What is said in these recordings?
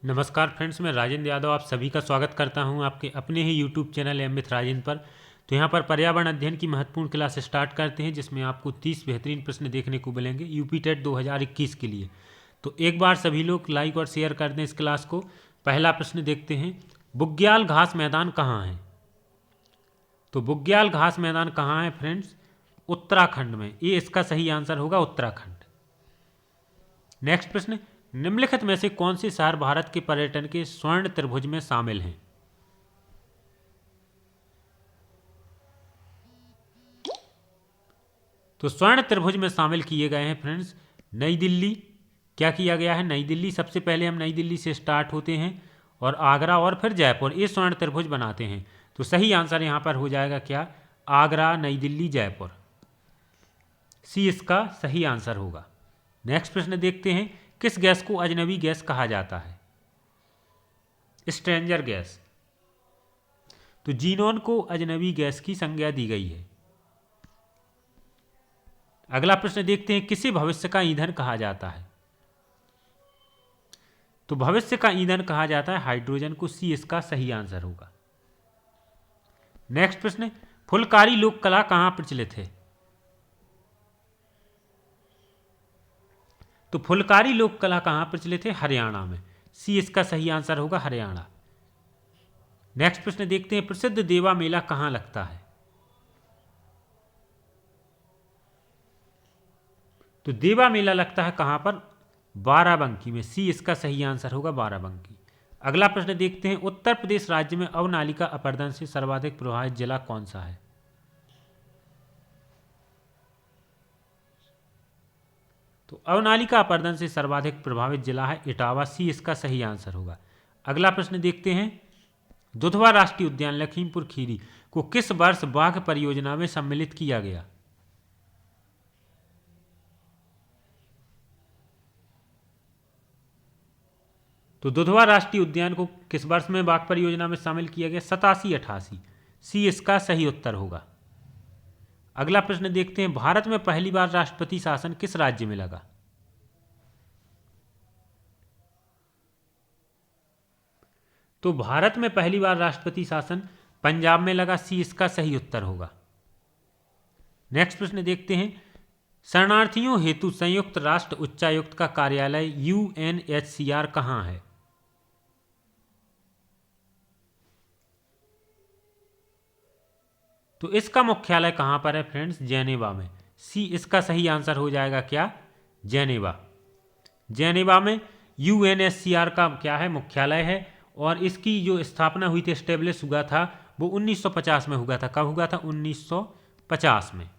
नमस्कार फ्रेंड्स, मैं राजेंद्र यादव आप सभी का स्वागत करता हूं आपके अपने ही YouTube channel M with Rajendra पर। तो यहां पर पर्यावरण अध्ययन की महत्वपूर्ण क्लास स्टार्ट करते हैं, जिसमें आपको 30 बेहतरीन प्रश्न देखने को मिलेंगे यूपी टेट 2021 के लिए। तो एक बार सभी लोग लाइक और शेयर कर दें इस क्लास को। पहला प्रश्न देखते हैं, बुग्याल घास मैदान कहाँ है? तो बुग्याल घास मैदान कहाँ है फ्रेंड्स? उत्तराखंड में। ये इसका सही आंसर होगा, उत्तराखंड। नेक्स्ट प्रश्न, निम्नलिखित में से कौन से शहर भारत के पर्यटन के स्वर्ण त्रिभुज में शामिल हैं? तो स्वर्ण त्रिभुज में शामिल किए गए हैं फ्रेंड्स नई दिल्ली। क्या किया गया है? नई दिल्ली। सबसे पहले हम नई दिल्ली से स्टार्ट होते हैं और आगरा और फिर जयपुर, ये स्वर्ण त्रिभुज बनाते हैं। तो सही आंसर यहां पर हो जाएगा क्या? आगरा, नई दिल्ली, जयपुर। सी इसका सही आंसर होगा। नेक्स्ट प्रश्न देखते हैं, किस गैस को अजनबी गैस कहा जाता है? Stranger gas. तो जीनोन को अजनबी गैस की संज्ञा दी गई है। अगला प्रश्न देखते हैं, किसे भविष्य का ईंधन कहा जाता है? तो भविष्य का ईंधन कहा जाता है हाइड्रोजन को। सी इसका सही आंसर होगा। नेक्स्ट प्रश्न, फुलकारी लोक कला कहां प्रचलित है? तो फुलकारी लोक कला कहां प्रचलित है? हरियाणा में। सी इसका सही आंसर होगा, हरियाणा। नेक्स्ट प्रश्न देखते हैं, प्रसिद्ध देवा मेला कहां लगता है? तो देवा मेला लगता है कहां पर? बाराबंकी में। सी इसका सही आंसर होगा, बाराबंकी। अगला प्रश्न देखते हैं, उत्तर प्रदेश राज्य में अवनालिका अपरदन से सर्वाधिक प्रभावित जिला कौन सा है? तो अवनालिका अपरदन से सर्वाधिक प्रभावित जिला है इटावा। सी इसका सही आंसर होगा। अगला प्रश्न देखते हैं, दुधवा राष्ट्रीय उद्यान लखीमपुर खीरी को किस वर्ष बाघ परियोजना में सम्मिलित किया गया? तो दुधवा राष्ट्रीय उद्यान को किस वर्ष में बाघ परियोजना में शामिल किया गया? 87-88। सी इसका सही उत्तर होगा। अगला प्रश्न देखते हैं, भारत में पहली बार राष्ट्रपति शासन किस राज्य में लगा? तो भारत में पहली बार राष्ट्रपति शासन पंजाब में लगा। सी इसका सही उत्तर होगा। नेक्स्ट प्रश्न देखते हैं, शरणार्थियों हेतु संयुक्त राष्ट्र उच्चायुक्त का कार्यालय यूएनएचसीआर कहां है? तो इसका मुख्यालय कहां पर है फ्रेंड्स? जेनेवा में। सी इसका सही आंसर हो जाएगा क्या? जेनेवा। जेनेवा में यूएनएचसीआर का क्या है? मुख्यालय है। और इसकी जो स्थापना हुई थी, एस्टेब्लिश हुआ था, वो 1950 में हुआ था। कब हुआ था? 1950 में।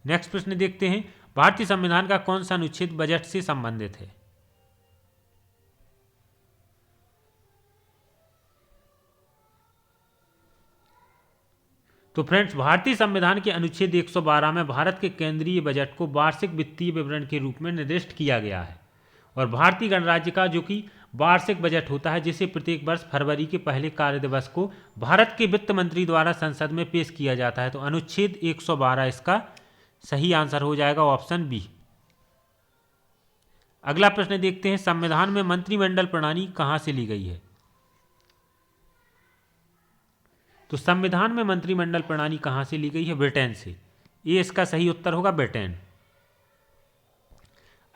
नेक्स्ट प्रश्न देखते हैं, भारतीय संविधान का कौन सा अनुच्छेद बजट से संबंधित है? तो फ्रेंड्स, भारतीय संविधान के अनुच्छेद 112 में भारत के केंद्रीय बजट को वार्षिक वित्तीय विवरण के रूप में निर्दिष्ट किया गया है। और भारतीय गणराज्य का जो कि वार्षिक बजट होता है, जिसे प्रत्येक वर्ष फरवरी के पहले कार्य दिवस को भारत के वित्त मंत्री द्वारा संसद में पेश किया जाता है। तो अनुच्छेद 112 इसका सही आंसर हो जाएगा, ऑप्शन बी। अगला प्रश्न देखते हैं, संविधान में मंत्रिमंडल प्रणाली कहां से ली गई है? तो संविधान में मंत्रिमंडल प्रणाली कहां से ली गई है? ब्रिटेन से। ये इसका सही उत्तर होगा, ब्रिटेन।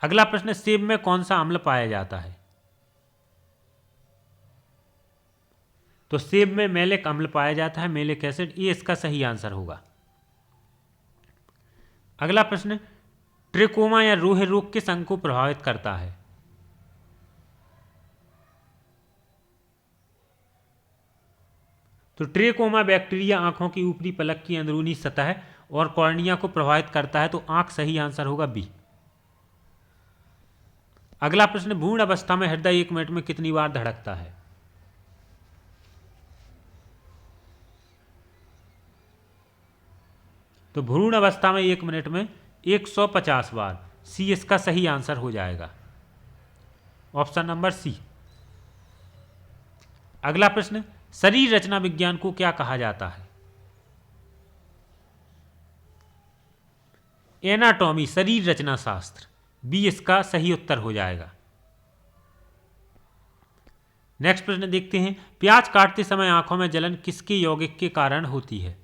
अगला प्रश्न, सेब में कौन सा अम्ल पाया जाता है? तो सेब में मैलिक अम्ल पाया जाता है, मैलिक एसिड। ये इसका सही आंसर होगा। अगला प्रश्न, ट्रिकोमा या रोहे रोग किस अंग को प्रभावित करता है? तो ट्रेकोमा बैक्टीरिया आंखों की ऊपरी पलक की अंदरूनी सतह और कॉर्निया को प्रभावित करता है। तो आंख सही आंसर होगा, बी। अगला प्रश्न, भ्रूण अवस्था में हृदय 1 मिनट में कितनी बार धड़कता है? तो भ्रूण अवस्था में 1 मिनट में 150 बार। सी इसका सही आंसर हो जाएगा, ऑप्शन नंबर सी। अगला प्रश्न, शरीर रचना विज्ञान को क्या कहा जाता है? एनाटॉमी, शरीर रचना शास्त्र। बी इसका सही उत्तर हो जाएगा। नेक्स्ट प्रश्न देखते हैं, प्याज काटते समय आंखों में जलन किसके यौगिक के कारण होती है?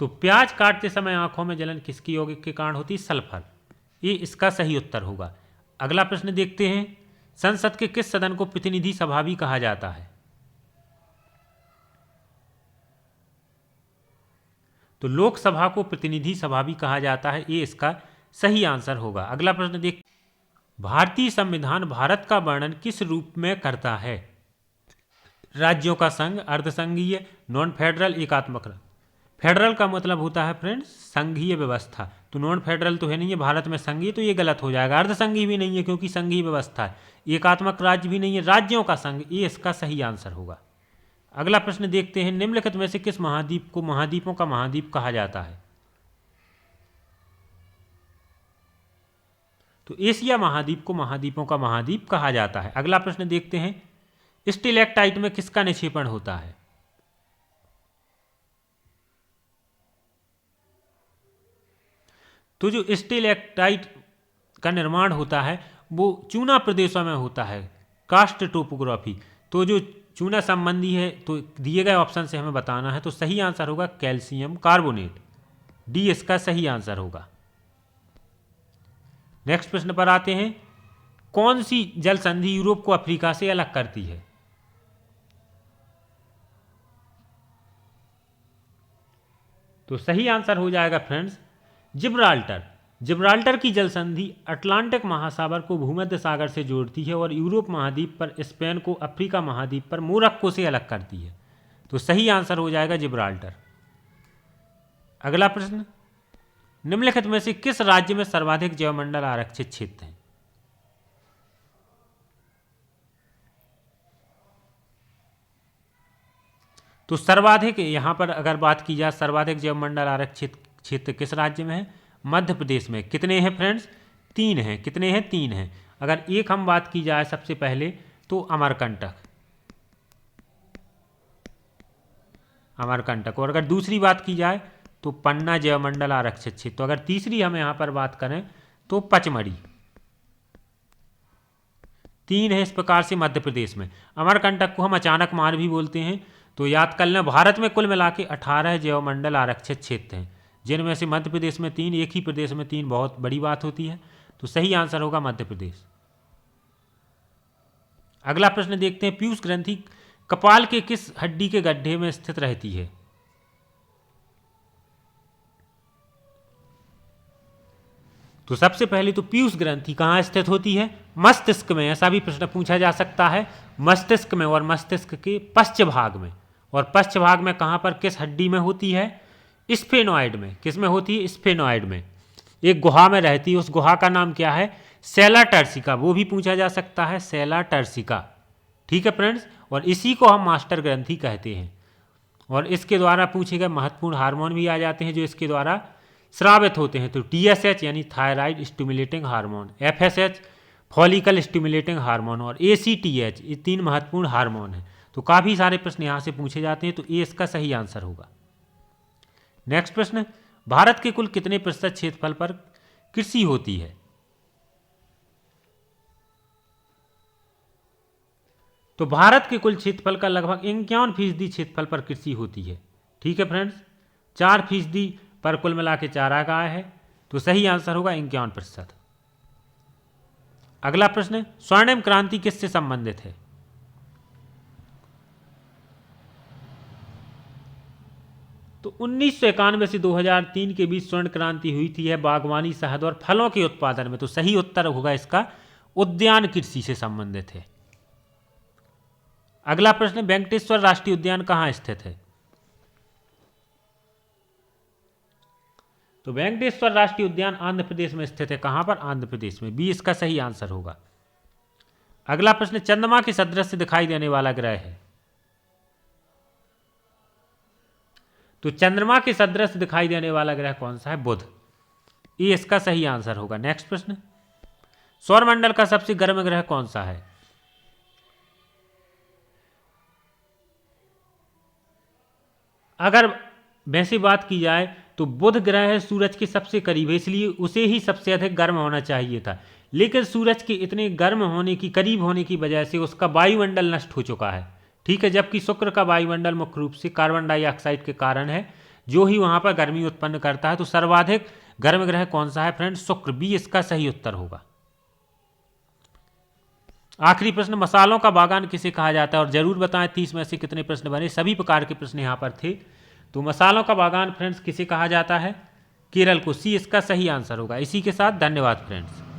तो प्याज काटते समय आंखों में जलन किसकी यौगिक के कारण होती है? सल्फर। ये इसका सही उत्तर होगा। अगला प्रश्न देखते हैं, संसद के किस सदन को प्रतिनिधि सभा भी कहा जाता है? तो लोकसभा को प्रतिनिधि सभा भी कहा जाता है, ये इसका सही आंसर होगा। अगला प्रश्न देख, भारतीय संविधान भारत का वर्णन किस रूप में करता है? राज्यों का संघ, अर्धसंघीय, नॉन फेडरल, एकात्मक। फेडरल का मतलब होता है फ्रेंड्स संघीय व्यवस्था, तो नॉन फेडरल तो है नहीं है भारत में संघीय, तो ये गलत हो जाएगा। अर्धसंघीय भी नहीं है क्योंकि संघीय व्यवस्था है। एकात्मक राज्य भी नहीं है, राज्यों का संघ, ये इसका सही आंसर होगा। अगला प्रश्न देखते हैं, निम्नलिखित में से किस महाद्वीप को महाद्वीपों का महाद्वीप कहा जाता है? तो एशिया महाद्वीप को महाद्वीपों का महाद्वीप कहा जाता है। अगला प्रश्न देखते हैं, स्टिलैक्टाइट में किसका निक्षेपण होता है? तो जो स्टिलैक्टाइट का निर्माण होता है वो चूना प्रदेशों में होता है, कास्ट टोपोग्राफी। तो जो चूना संबंधी है तो दिए गए ऑप्शन से हमें बताना है, तो सही आंसर होगा कैल्शियम कार्बोनेट, डी इसका सही आंसर होगा। नेक्स्ट प्रश्न पर आते हैं, कौन सी जल संधि यूरोप को अफ्रीका से अलग करती है? तो सही आंसर हो जाएगा फ्रेंड्स जिब्राल्टर। जिब्राल्टर की जल संधि अटलांटिक महासागर को भूमध्य सागर से जोड़ती है और यूरोप महाद्वीप पर स्पेन को अफ्रीका महाद्वीप पर मोरक्को से अलग करती है। तो सही आंसर हो जाएगा जिब्राल्टर। अगला प्रश्न, निम्नलिखित में से किस राज्य में सर्वाधिक जैवमंडल आरक्षित क्षेत्र हैं? तो सर्वाधिक यहां पर अगर बात की जाए सर्वाधिक जैवमंडल आरक्षित क्षेत्र किस राज्य में है? मध्य प्रदेश में। कितने हैं फ्रेंड्स? 3 हैं। कितने हैं? 3 हैं। अगर एक हम बात की जाए सबसे पहले तो अमरकंटक, अमरकंटक, और अगर दूसरी बात की जाए तो पन्ना जैवमंडल आरक्षित क्षेत्र। तो अगर तीसरी हम यहां पर बात करें तो पचमढ़ी। 3 है इस प्रकार से मध्य प्रदेश में। अमरकंटक को हम अचानक मार भी बोलते हैं। तो याद कर लें, भारत में कुल मिला के 18 जैवमंडल आरक्षित क्षेत्र हैं, जिनमें से मध्य प्रदेश में 3, एक ही प्रदेश में 3 बहुत बड़ी बात होती है। तो सही आंसर होगा मध्य प्रदेश। अगला प्रश्न देखते हैं, पीयूष ग्रंथि कपाल के किस हड्डी के गड्ढे में स्थित रहती है? तो सबसे पहले तो पीयूष ग्रंथि कहाँ स्थित होती है? मस्तिष्क में। ऐसा भी प्रश्न पूछा जा सकता है, मस्तिष्क में, और मस्तिष्क के पश्च भाग में। और पश्च भाग में कहाँ पर, किस हड्डी में होती है? स्फेनॉइड में। किस में होती है? स्फेनॉइड में। एक गुहा में रहती है, उस गुहा का नाम क्या है? सेला टर्सिका। वो भी पूछा जा सकता है, सेला टर्सिका। ठीक है फ्रेंड्स, और इसी को हम मास्टर ग्रंथि कहते हैं। और इसके द्वारा पूछे गए महत्वपूर्ण हार्मोन भी आ जाते हैं जो इसके द्वारा स्रावित होते हैं। तो TSH यानी thyroid stimulating hormone, FSH follicle stimulating hormone, और ACTH, ये 3 महत्वपूर्ण हार्मोन हैं। तो काफ़ी सारे प्रश्न यहाँ से पूछे जाते हैं, तो ये इसका सही आंसर होगा। नेक्स्ट प्रश्न, भारत के कुल कितने प्रतिशत क्षेत्रफल पर कृषि होती है? तो भारत के कुल क्षेत्रफल का लगभग 51% क्षेत्रफल पर कृषि होती है। ठीक है फ्रेंड्स, 4% पर कुल मिला के चारा गाय है। तो सही आंसर होगा 51%। अगला प्रश्न, स्वर्णिम क्रांति किससे संबंधित है? तो 1991 से 2003 के बीच स्वर्ण क्रांति हुई थी, है बागवानी, शहद और फलों के उत्पादन में। तो सही उत्तर होगा इसका उद्यान कृषि से संबंधित है। अगला प्रश्न, वेंकटेश्वर राष्ट्रीय उद्यान कहाँ स्थित है? तो वेंकटेश्वर राष्ट्रीय उद्यान आंध्र प्रदेश में स्थित है। कहां पर? आंध्र प्रदेश में। बी इसका सही आंसर होगा। अगला प्रश्न, चंद्रमा के सदृश दिखाई देने वाला ग्रह है? तो चंद्रमा के सदृश दिखाई देने वाला ग्रह कौन सा है? बुध। ये इसका सही आंसर होगा। नेक्स्ट प्रश्न, सौरमंडल का सबसे गर्म ग्रह कौन सा है? अगर वैसी बात की जाए तो बुध ग्रह सूरज के सबसे करीब है, इसलिए उसे ही सबसे अधिक गर्म होना चाहिए था, लेकिन सूरज के इतने गर्म होने की, करीब होने की वजह से उसका वायुमंडल नष्ट हो चुका है। ठीक है, जबकि शुक्र का वायुमंडल मुख्य रूप से कार्बन डाइऑक्साइड के कारण है, जो ही वहां पर गर्मी उत्पन्न करता है। तो सर्वाधिक गर्म ग्रह कौन सा है फ्रेंड्स? शुक्र। बी इसका सही उत्तर होगा। आखिरी प्रश्न, मसालों का बागान किसे कहा जाता है? और जरूर बताएं 30 में से कितने प्रश्न बने। सभी प्रकार के प्रश्न यहां पर थे। तो मसालों का बागान फ्रेंड्स किसे कहा जाता है? केरल को। सी इसका सही आंसर होगा। इसी के साथ धन्यवाद फ्रेंड्स।